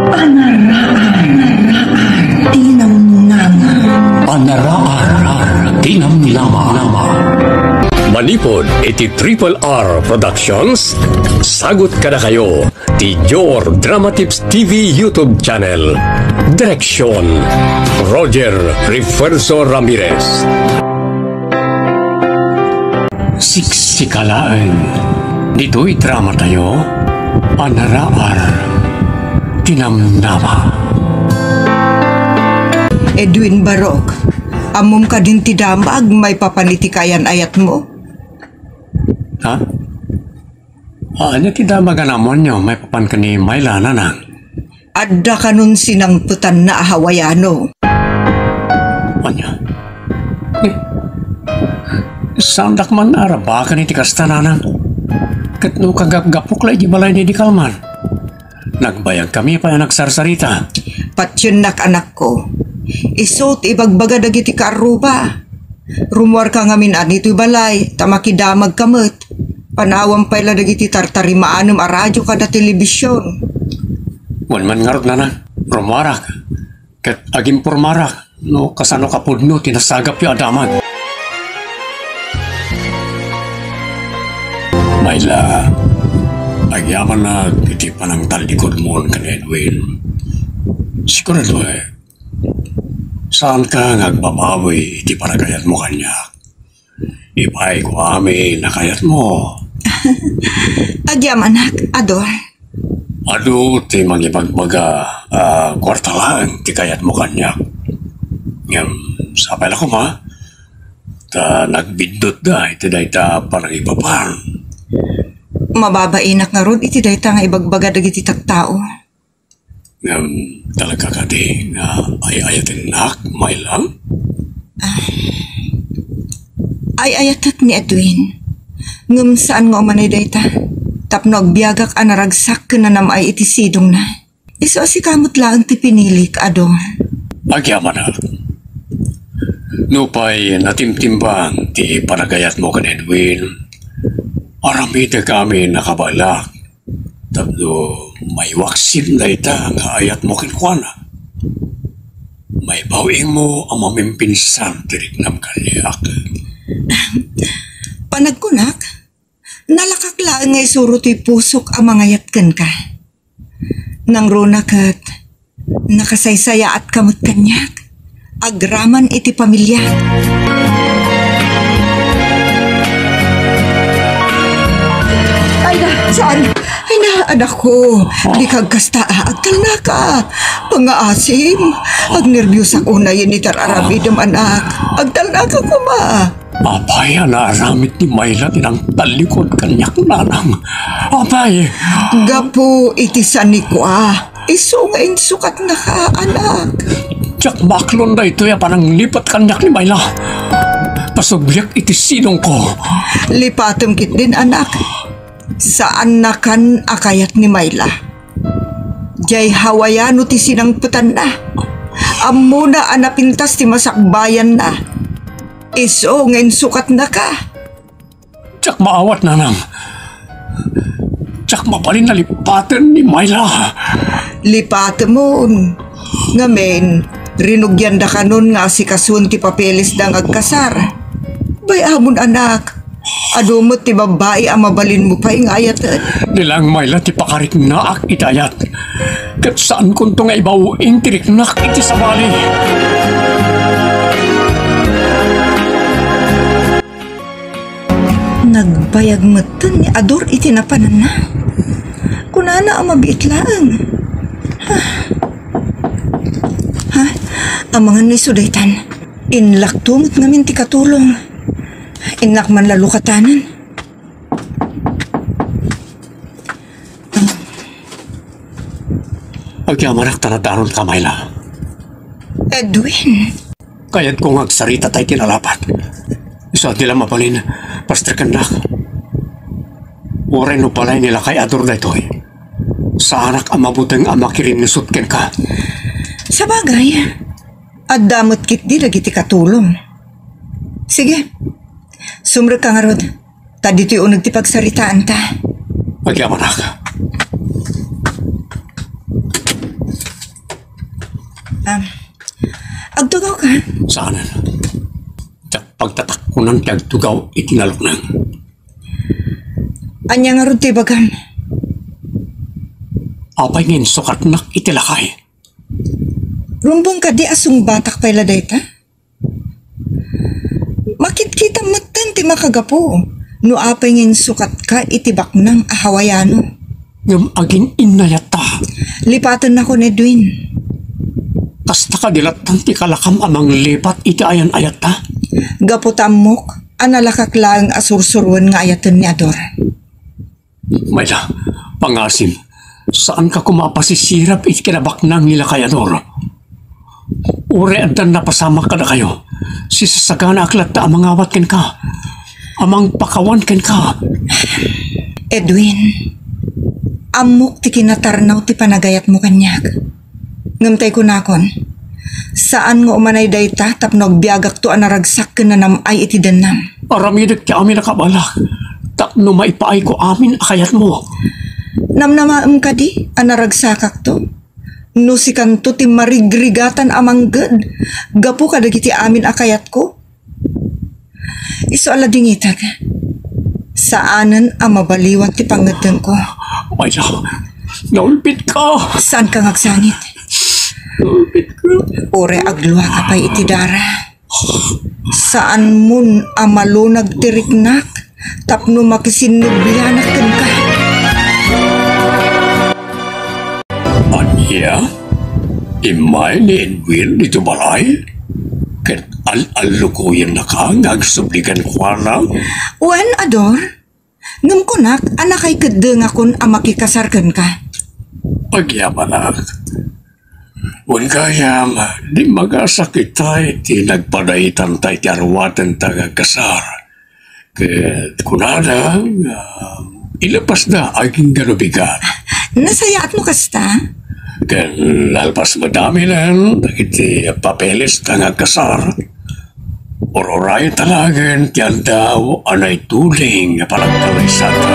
Panaraan tinamnama. Manipod iti Triple R Productions. Sagot kada kayo ti Your Dramatips TV YouTube channel. Direksyon Roger Refuerzo Ramirez. Siksikalaan. Dito'y drama tayo. Panaraan tinamnama. Edwin Barok, amom ka din ti damag, may papanitikayan ayat mo. Ha? Anya ti damag anamon nyo, may papan ka ni Mayla nanang. Adda ka nun sinangputan na Hawaiano. Anya? Sandak man araba ka ni ti kasta nanang. Katno kagap-gapok la di balay ni di kalman. Nagbayag kami pa na nagsarsarita. Patsyonak anak ko. Isot ibagbaga dagiti kaaruba. Rumor ka ngamin anito'y balay, tamakidamag kamot. Panawang pala dagiti tartarimaanum a radyo kada telebisyon. Wanman ngarot na rumarak. Kat agim pormarak, no kasano kapudno tinasagap yung adamag. Mayla, agyaman na iti panang talikod mo kan Edwin. Sigurado saan ka nagbabawi iti panagayat mo kanya? Ipay ko amin nakayat mo. Agyam anak, Ador. Ado ti magibagbaga kwarta lang ti kayat mo kanya. Ngam, sapay na ko ma. Ta nagbindot da iti dayta parang ipapan. Mababainak nga ron iti dayta nga ibagbaga dagiti taktao. Talaga ka di nga ay-ayatin nak, Mayla? Ay-ayatat ni Edwin. Ngum saan nga umanay dayta? Tapnog biyagak anaragsak ka na namay iti sidong na. Iso asikamot lang ti pinilik, Ado. Agyaman na. Nupay natimtimbang ti panagayat mo kan Edwin. Aramida kami nakabalak. Tapno may waksin na ita nga ayat mo kinkwana. May bawing mo ang mamimpinsan tirignam kalyak. Panagkunak, nalakaklaan ngay suruto'y pusok ang mga yatkan ka. Nang runakat, nakasaysaya at kamot kanyak, agraman iti pamilya. Ay na, saan? Ay na, anak ko, di kagkasta, agtal na ka. Pangaasim, agnervyos ako na yun itar arabidam anak. Agtal na ka kuma. Apay, naaramit ni Mayla tinang talikod kanyak nanang. Apay! Gapo, itisan ni ko Iso nga insukat na ka, anak. Tsak baklon na ito ya parang lipat kanyak ni Mayla. Pasubyak itisinong ko. Lipatom kit din, anak. Saan na kan akayat ni Mayla? Jay Hawaiano ti sinangputan na. Amuna anapintas ti masakbayan na. Iso ngayon sukat na ka. Tsak maawat nanang. Tsak mapalin na lipatan ni Mayla. Lipatom mo. Ngamen, rinugyan da ka nun nga si kasun ti papeles da ngagkasar. Bayamon anak. Adumot ti babae ang mabalin mo pa yung ayat. Nilang Mayla ti pakarik na ak itayat. Kat saan kunto nga ibaw intirik nak iti sabali. Nagbayag matan ni Ador iti napanan na. Kunana ang mabiitlaan. Ha? Ang mga nisudaytan. Inlaktumot ngamin ti katulong. Inak man lalukatanan. Agyamarak tanadaron ka, Mayla. Edwin. Kaya't kung agsarita tayo tinalapat. Isa nila mapalin, pastrikan na. Oray no palay nila kay Ador na ito Sa anak ang mabutang ang makirin nisutken ka. Sa bagay, adamot kit di lagi ti katulong. Sige. Sumrek ka nga rod. Ta dito'y unag ti pagsaritaan ta. Agyaman ka. Agtugaw ka? Saan? Pagtatak ko ng tagtugaw, itinalok nang. Anya nga ron bagam. Apay ngin sukat nak itilakay. Rumbong ka di asong batak pala dayta? Makit-kita matan ti makagapo. No apay ngin sukat ka itibak ng ahawayano. Ngam aging inayata. Lipatan na ko ni Edwin. Kasta ka dilatan ti kalakam amang lipat iti ayan ayata. Gaputamok, analakak lang asursurwan nga ayatan ni Ador. Mayla, pangasim, saan ka kumapasisirap iti kinabak nang nila kay Ador? Ure andan napasama ka na kayo. Sisasagana aklat ta amang awat ken ka. Amang pakawan ken ka. Edwin, amok ti kinatarnaw ti panagayat mo kanyak. Ngamtay ko nakon. Saan nga umanay dayta tapnog biagak to anaragsak ka na namay iti danam. Aramidag ti amin nakabalak. Tapno maipaay ko amin akayat mo. Namnamaam ka di, anaragsakak to. No si kanto ti marigrigatan amang gad. Gapu ka dagiti amin akayat ko. Iso ala dingitag. Saanan ang mabaliwan ti pangadang ko. Mayla, naulpit ka. Saan ka ngagsangit? Ore agluwa ka pa iti dara. Saan mun amalunag tiriknak tapno makisinubyanak kan ka. Anya? Imay ni Edwin dito balay? Ket al-alukuyan na ka ngagsubligan ko na? Wen, Ador? Ngam kunak, anak ay kadeng akon amakikasarkan ka. Pagyaman na. Wan kayam, di magasakit tayo ti nagpadaitan tayo ti arwatan tagakasar. Ket kunada, ilapas na aging ganubigan. Nasayaat mo kasta? Ket lalpas madami na iti papeles tagakasar. Ororay talagan tiyan daw anay tuling palagkalaysata.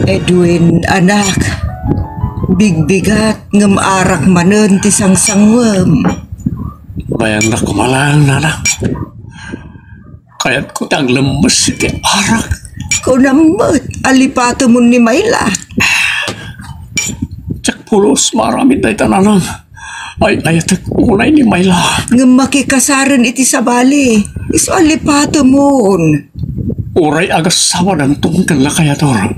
Edwin, anak. Bigbigat ngam arak manen ti sangsangwem. Bayan na kumalang nanak. Kaya't ko tang lemes iti arak. Kau namot, alipato mo ni Mayla. Tsak pulos maramit na itananang. Ay ayatek unay ni Mayla. Ngam makikasaran iti sabali. Iso alipato mo. Uray agas sawa ng tungkal na kayador.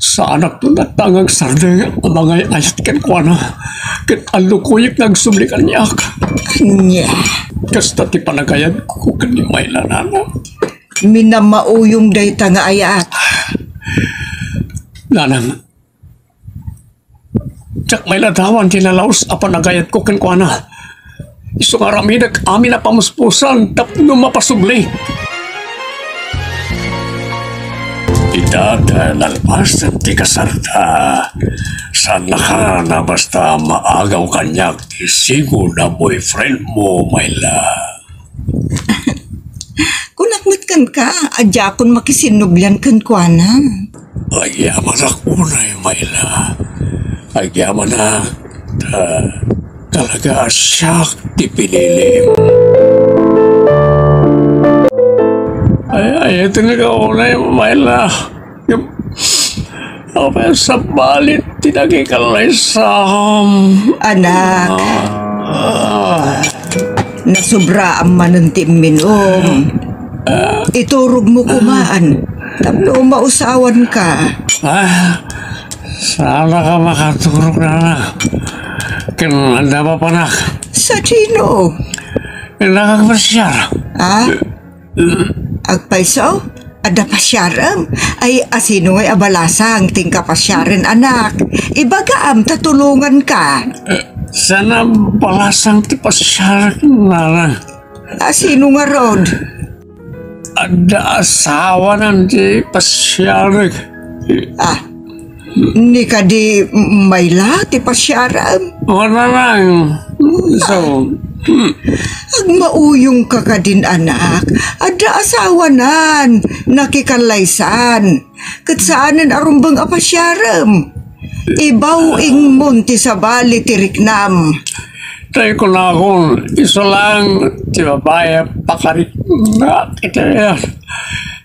Sa anak to natangang sardeng ang mga ayat ken kuana. Ket alukuyik nagsublikan niyak. Anya. Kasta ti panagayad ko ken ni Mayla nana. Minamauyong dayta nga ayat. Nanang. Tsak Mayla dawan tinalaos a panagayad ko ken kuana. Iso nga ramidag amin na pamuspusan tapno mapasubli. Idada lalpas at ti kasarta. Sana ka na basta maagaw kanyak ti sigo na boyfriend mo, Mayla. Kunakmat kan ka, adya kon makisinublan kan kuana. Agyaman ako na Mayla. Agyaman na talaga siyak ti pinilim. Ay, ito na kaunay, Mayla. Apa sa balit, tinagikalay sa... Anak, nasubra ang manantim minom. Iturog mo kumaan. Tapno mausawan ka. Sana ka makaturog na. Kinanda pa panak. Sa sino? Nakakpasyar. Agpaisaw? Ada pasyaram? Ay asino ay abalasang tingka pasyarin anak. Ibagaam tatulungan ka. Sana balasang ti pasyar na. Asino nga rod? Ada asawa nanti pasyar. Ni ka di Mayla ti pasyaram? Wala lang. So... Agmauyong ka ka din anak. Ada asawanan, nakikalaysan. Katsaanan arumbang apasyaram. Ibaw ing munti sa bali tiriknam. Tayo ko na akong isa lang, di babae, pakarit na kita yan.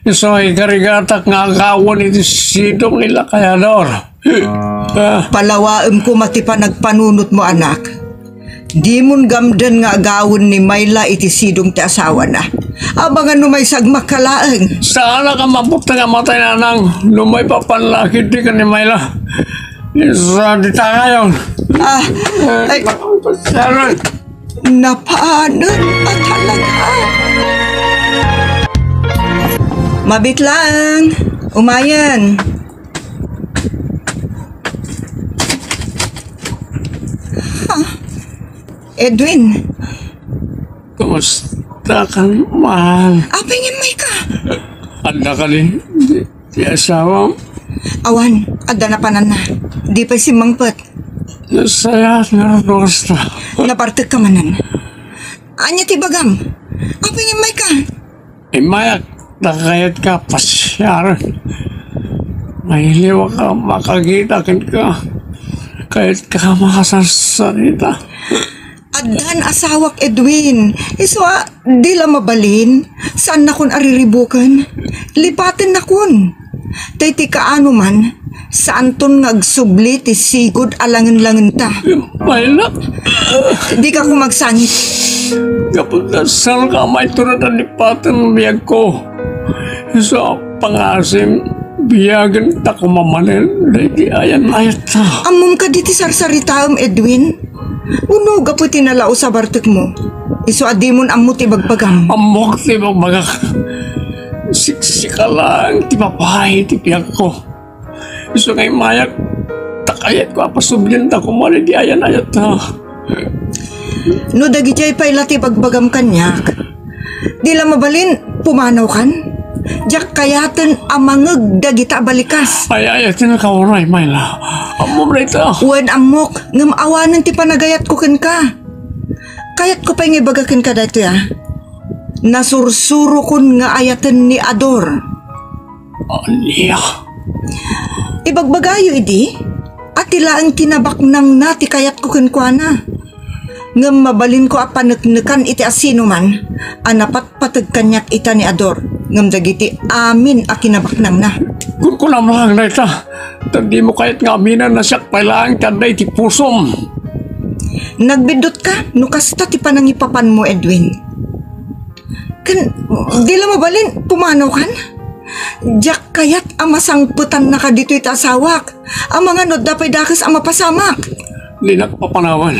Isa ay karigatak nga kawan iti sidong nila kayador. Palawaem ko mati pa nagpanunot mo anak. Di mon gamdan nga agawon ni Mayla iti sidong ti asawa na. Abangan no may sagmakalaeng. Sana ka mabuta nga matay na nang lumay pa panlakit di ka ni Mayla. Isa di tayo. Ay, napaanan at talaga. Mabit lang. Umayan. Edwin. Kumusta ka, mahal? Apingin may ka. Anda ka ni asawa. Awan, ada na panan na. Di pa si Mangpet. Nasaya na kumusta. Napartek ka manan. Anya ti bagam. Apingin may ka. Mayak, nakayat ka pasyaran. Mahiliwa ka, makakita ka. Kahit ka makasasalita. Adan asawak Edwin. Iswa, di lang mabalin. Saan na kun ariribukan? Lipatin na kun. Tay ti kaano man, saan ton ngagsubli ti sigod alangan-langan ta. Mayla. Di ka kumagsangit. Kapag nasal ka, may turad ang lipatan ng biyag ko. Sa pangasim, biyagan ta kumamanin. Di ayan ayat ta. Amom ka di ti sarsaritaam Edwin. Uno gapu tinalao sa bartek mo. Iso adimon ammo ti bagbagam. Amok ti bagbagak. Siksika lang, ti papahay, ti biyag ko. Iso ngay mayak, takayat ko apasublin ta kumali di ayan ayat ta. No dagijay pay lati bagbagam kanyak. Di lang mabalin, pumanaw kan? Jak kayaten amangeg dagita balikas. Ay, ayatin na kawaray, Mayla. Amom na ito. Wen amok, ngam awanan ti panagayat ko ken ka. Kayat ko pa'y ngibagakin ka dati Nasursuro kun nga ayaten ni Ador. Aniya. Ibagbagayo idi, at tila ang kinabak nang nati kayat ko ken kuana. Ngam mabalin ko apaneknekan iti asino man, anapat patag kanyak ita ni Ador. Ngam dagiti amin a kinabaknang na. Kung kulam lang na ito, tandi mo kahit nga aminan na siyak pailang kanday ti pusom. Nagbidot ka, no kasta ti panangipapan mo Edwin. Kan, di lang mabalin, pumanaw kan? Jak kayat amasangputan na ka dito iti asawak. Ang mga nod dapay dakas ang mapasamak. Di nakapapanawan.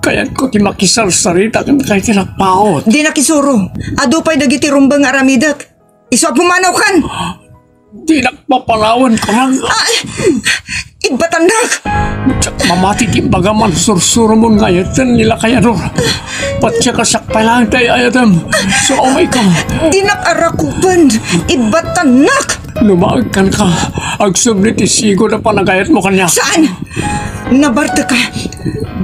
Kaya't ko ti makisarsarita kan kahit tinakpaot. Di nakisuro. Ado pa'y dagiti rumbang aramidak. Iso pumanaw kan. Di nakapapanawan ko lang. Ibatanak. Mamati ti bagaman sursuro mo ngayatan nila kayador. Patya kasakpay lang tayo ayatam. So umay ka. Di nakarakupan. Ibatanak. Lumagkan ka. Agsubli ti sigo na panagayat mo kanya. Saan? Nabarta ka.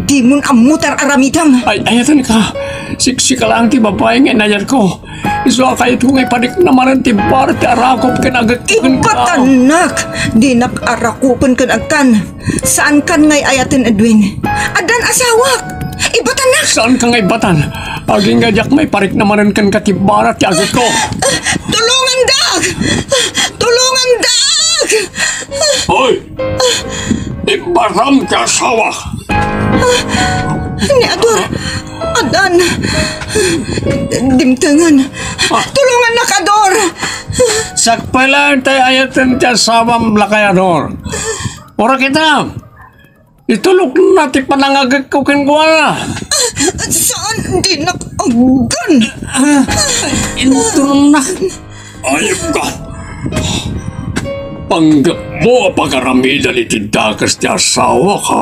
Di mon amutar aramidam. Ay, ayatan ka. Siksika lang ti babaeng inayat ko. Iso kayat kong ipanik naman ti bar ti arakop kinagatikan ka. Ibatanak. Di nakarakupan kan agkan. Saan kan ngay ayatin Edwin? Adan asawak. Ibatanak. Saan ka ngay batan? Aging ngajak may parik naman kan katibara ti agat ko. Tulungan dag! Tulungan dag! Hoy! Ibaram ka asawa! Ni Ador! Adan! Dimtangan! Tulungan na Kador! Sakpay lang tayo ayatan ti asawang lakayador. Ora kita! Itulog natin panangagag ko kinkuha. Saan di nakagan? Intulong na. Ayop ka. Panggap mo pag-aramidan iti dakas ti asawa ka.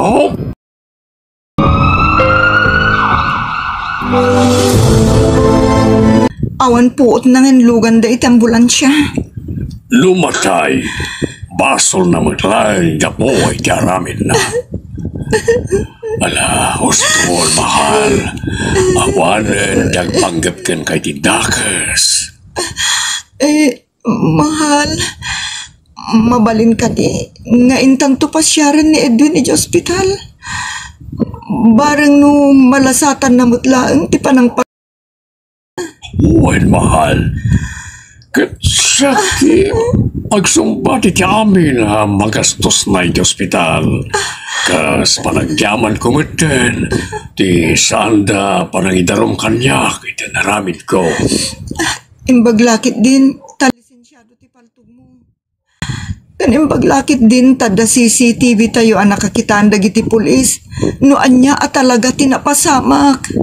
Awan puot na lugan da iti ambulansya. Lumatay. Basol na maglay. Gapo ay ti aramid na. Ala, ustol, mahal. Awanan, dagpanggap kan kay ti dakas. Mahal. mabalin ka di nga intang tupasyaran ni Edwin ni hospital. Barang no malasatan na mutlaang ti panang Uwan, mahal. Sakit. Agsumbat iti amin magastos na iti ospital. Kas panagyaman kumiten, ti sanda panangidarom kanyak iti naramid ko. imbaglakit din talisensyado ti paltog mo. Kan imbaglakit din tada CCTV tayo ang nakakitaan dagiti pulis. No anya at talaga tinapasamak.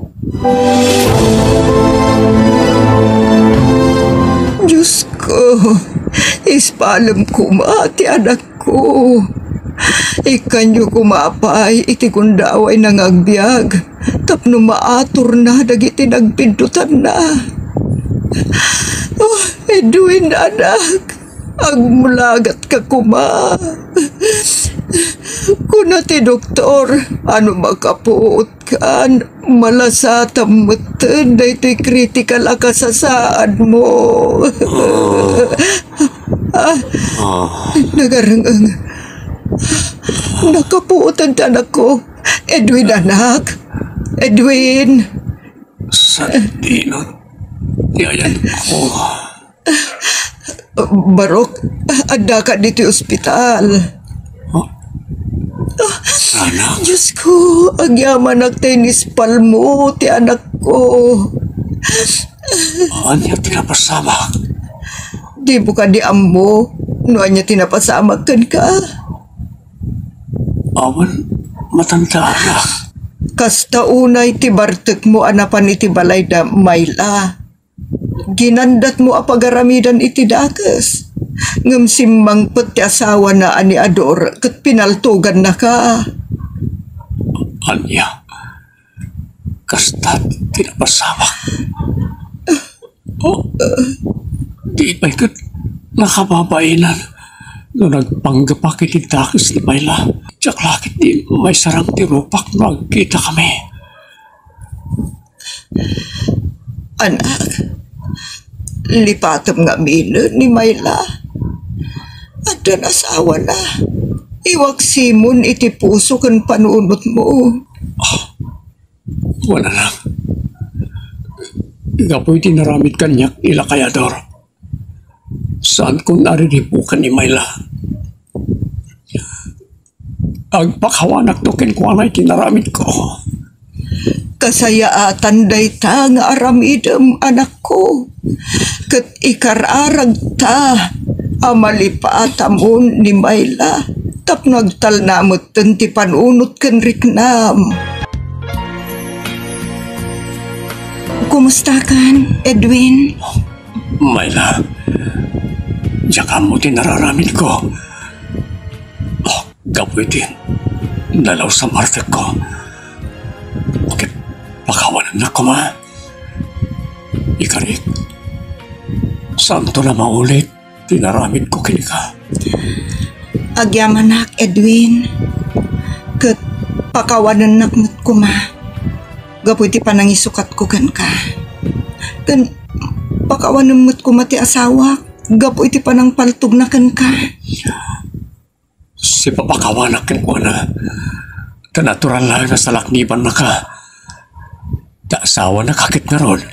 Diyos ko, ispalam ko ti anak ko. Ikanyo kumapay, iti kundaway nang agbyag. Tapno maatur na, dagiti nagpindutan na. Oh, Edwin, anak. Agmulagat ka kuma. Kuna ti doktor, ano makapuot kan, malasatam mutin, na ito'y critical akasasaan mo. Nagarangang, nakapuotan ti anak ko. Edwin, anak. Edwin. Sa dinot, yayan ko. Barok, ada ka dito ospital. Anak, Diyos ko, agyaman ang tinispal mo, ti anak ko. anya tinapasamak. Di mo ka di ammo, no anya tinapasamak kan ka. Awan, matanda anak. Kasta unay ti bartek mo anapan iti balay da Mayla. Ginandat mo apagaramidan iti dakas. Ngam simmang pati asawa na ani Ador kat pinaltugan na ka. Anya, kasta tinapasamak. Oh, di ba'y kat nakababainan no nagpanggapak iti dakas ni Mayla. Tsak lakit di may sarang tirupak no agkita kami. Anak, lipatam nga mino ni Mayla. At dan asawa na. Iwag simon iti puso kan panunot mo. Wala lang. Gapoy tinaramid kanyak ila kayador. Saan ko nariripukan ni Mayla? Agpakawanak to kenkuanay tinaramid ko. Kasayaatan day ta nga aramidem anak ko. Kat ikararag ta. Amalipatamon ni Mayla. Tap nagtalnamot ti panunot ken riknam. Kumusta kan, Edwin? Mayla, diyan mo tinararamid ko. Oh, gapoy din. Dalaw sa martek ko. Bakit pakawanan na ko, ma? Ikarik, saan to na maulit? Tinaramid ko kini ka. Agyamanak, Edwin. Kat pakawanan nakmat ko, ma. Gapoy ti panangisukat ko kan ka. Kan pakawanan mo't ko mati asawa. Gapoy ti panang paltog na kan ka. Si papakawanak kin ko na. Natural lang na sa lakniban na ka. Da asawa na kakit na ron.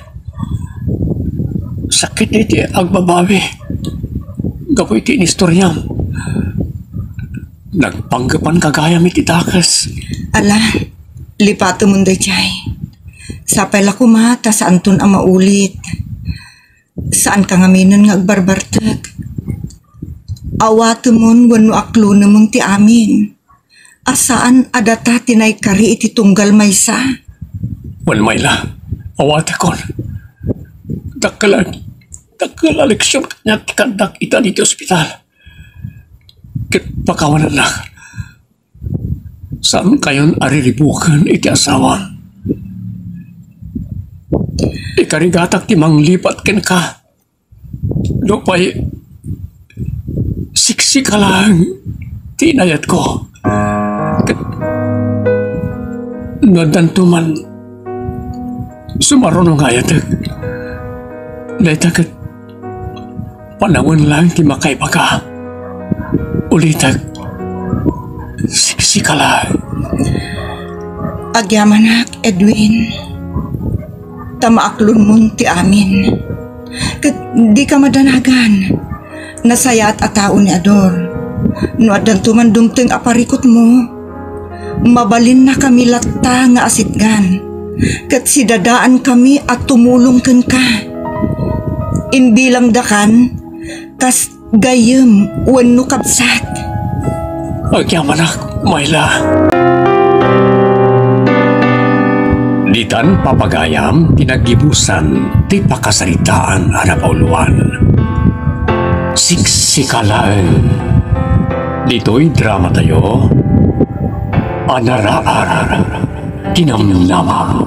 Sakit iti agbabawi. Gapoy ti inistoryam. Nagpanggapan kagayam iti dakas. Ala, lipato mo day chay. Sapay la kumata sa anton ang maulit. Saan ka ngaminan nga agbarbartag? Awato mon wano aklo namang ti amin. Asaan adata tinay kari iti tunggal maysa? Wan Mayla, awate kon. Dakala leksyon kanya tikandak ita dito ospital. Kit pakawanan lang. Saan kayon ariribukan iti asawa? Ikarigatak ti manglipat ken ka. Lupay siksi ka lang tinayat ko. Kit nadantuman sumarono nga yatag. Laita kat panahon lang ti makaibaga. Ulitag, sikala. Agyamanak, Edwin. Tamaaklon mo ti amin. Kat di ka madanagan. Nasayat a tao ni Ador. No adan tumandumteng aparikot mo. Mabalin na kami latta nga asitgan. Kat sidadaan kami at tumulong ken ka. Inbilang dakan, kas gayem wenno kabsat. Agyamanak, Mayla. Ditan papagayam pinagibusan ti pakasaritaan ana pauluan. Siksikalaan. Dito'y drama tayo. Anaraar. Tinamnama.